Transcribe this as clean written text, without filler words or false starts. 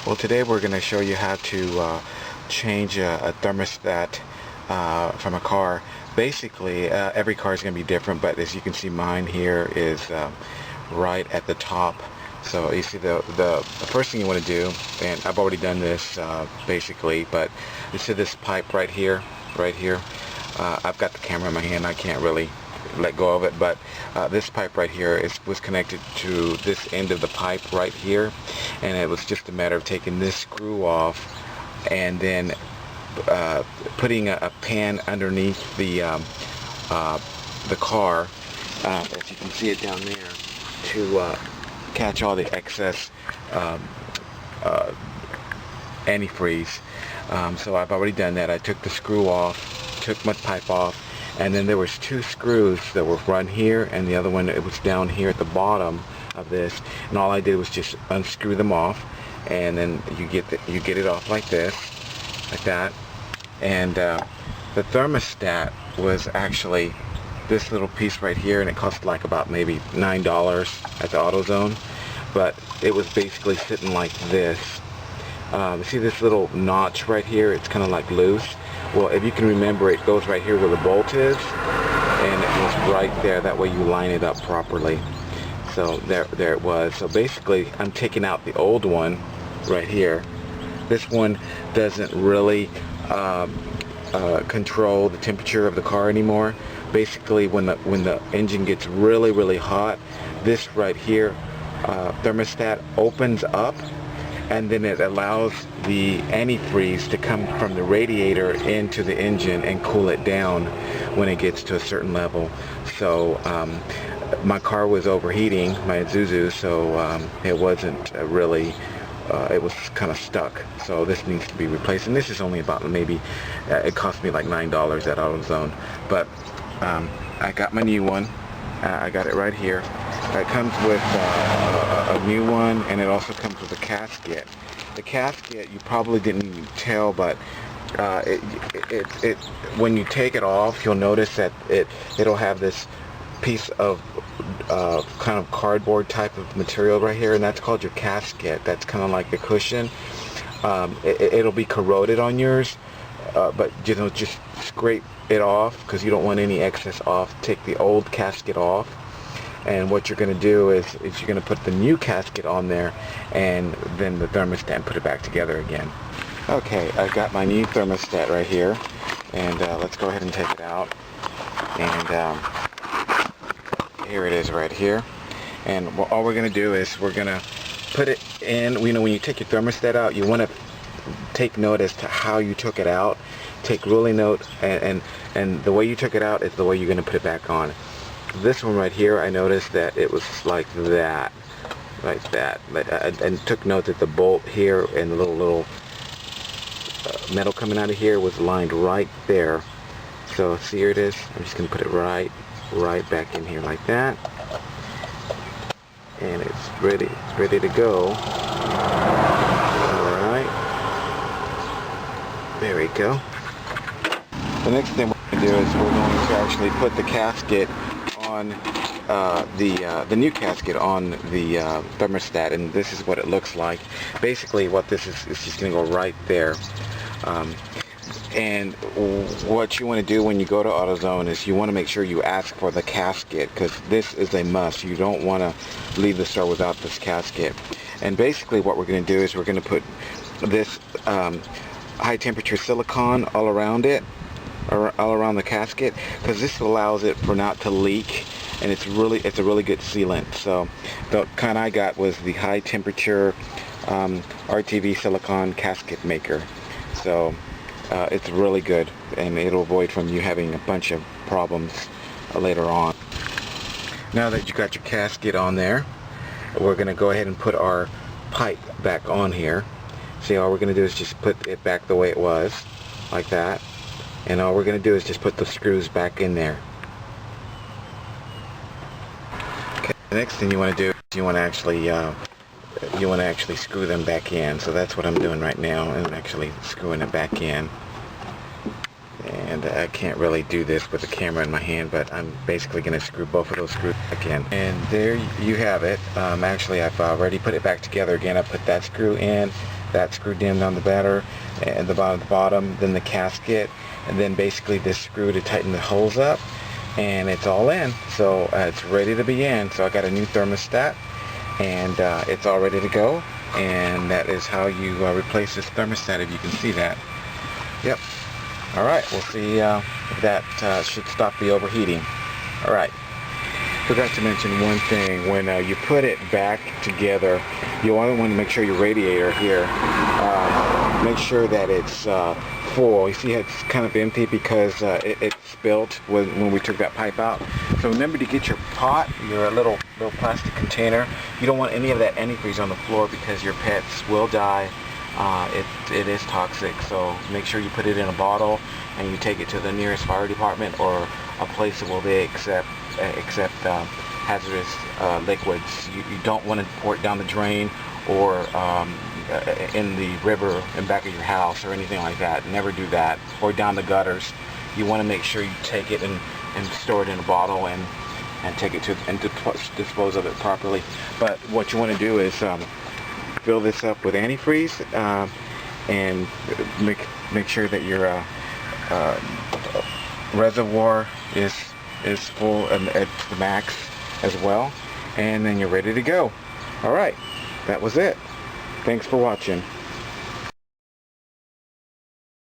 Well, today we're going to show you how to change a thermostat from a car. Basically, every car is going to be different, but as you can see, mine here is right at the top. So you see the first thing you want to do, and I've already done this basically, but you see this pipe right here, I've got the camera in my hand, I can't really let go of it, but this pipe right here was connected to this end of the pipe right here, and it was just a matter of taking this screw off and then putting a pan underneath the car, as you can see it down there, to catch all the excess antifreeze. So I've already done that. I took the screw off, took my pipe off, and then there was two screws that were run here, and the other one, it was down here at the bottom of this, and all I did was just unscrew them off, and then you get it off like this, like that. And the thermostat was actually this little piece right here, and it cost like about maybe $9 at the AutoZone, but it was basically sitting like this. See this little notch right here? It's kind of like loose. Well, if you can remember, it goes right here where the bolt is, and it was right there. That way you line it up properly. So there it was. So basically, I'm taking out the old one right here. This one doesn't really control the temperature of the car anymore. Basically, when the engine gets really hot, this right here thermostat opens up, and then it allows the antifreeze to come from the radiator into the engine and cool it down when it gets to a certain level. So my car was overheating, my Isuzu, so it wasn't really, it was kind of stuck. So this needs to be replaced, and this is only about maybe, it cost me like $9 at AutoZone. But I got my new one. I got it right here. It comes with a new one, and it also comes with a casket. The casket, you probably didn't even tell, but when you take it off, you'll notice that it'll have this piece of kind of cardboard type of material right here, and that's called your casket. That's kind of like the cushion. It'll be corroded on yours, but you know, just scrape it off because you don't want any excess off. Take the old casket off, and what you're going to do is you're going to put the new casket on there, and then the thermostat, and put it back together again. Okay, I've got my new thermostat right here, and let's go ahead and take it out. And here it is right here. And all we're going to do is we're going to put it in. You know, when you take your thermostat out, you want to take note as to how you took it out. Take really note, and the way you took it out is the way you're going to put it back on. This one right here, I noticed that it was like that, like that. And took note that the bolt here and the little metal coming out of here was lined right there. So see, here it is. I'm just going to put it right back in here like that, and it's ready to go. All right, there we go. The next thing we're going to do is we're going to actually put the casket on the new casket on the thermostat, and this is what it looks like. Basically, what this is just going to go right there. And what you want to do when you go to AutoZone is you want to make sure you ask for the casket, because this is a must. You don't want to leave the store without this casket. And basically what we're going to do is we're going to put this high temperature silicone all around it, all around the casket, because this allows it for not to leak, and it's a really good sealant. So the kind I got was the high temperature RTV silicone casket maker. So it's really good, and it'll avoid from you having a bunch of problems later on. Now that you got your casket on there, we're going to go ahead and put our pipe back on here. See, all we're going to do is just put it back the way it was, like that. And all we're going to do is just put the screws back in there. Okay. The next thing you want to do is you want to actually screw them back in. So that's what I'm doing right now. I'm actually screwing it back in. And I can't really do this with the camera in my hand, but I'm basically going to screw both of those screws back in. And there you have it. Actually, I've already put it back together again. I put that screw in, that screwed in on the batter and the bottom, then the gasket, and then basically this screw to tighten the holes up, and it's all in. So it's ready to be in. So I got a new thermostat, and it's all ready to go. And that is how you replace this thermostat, if you can see that. Yep. All right, we'll see if that should stop the overheating. All right. Forgot to mention one thing. When you put it back together, you want to make sure your radiator here, make sure that it's full. You see it's kind of empty because it spilled when we took that pipe out. So remember to get your pot, your little plastic container. You don't want any of that antifreeze on the floor because your pets will die. It is toxic, so make sure you put it in a bottle and you take it to the nearest fire department or a place where they accept hazardous liquids. You don't want to pour it down the drain or in the river in back of your house or anything like that. Never do that. Or down the gutters. You want to make sure you take it and store it in a bottle and take it to and dispose of it properly. But what you want to do is fill this up with antifreeze and make sure that your reservoir is full and at the max as well, and then you're ready to go. All right, that was it. Thanks for watching.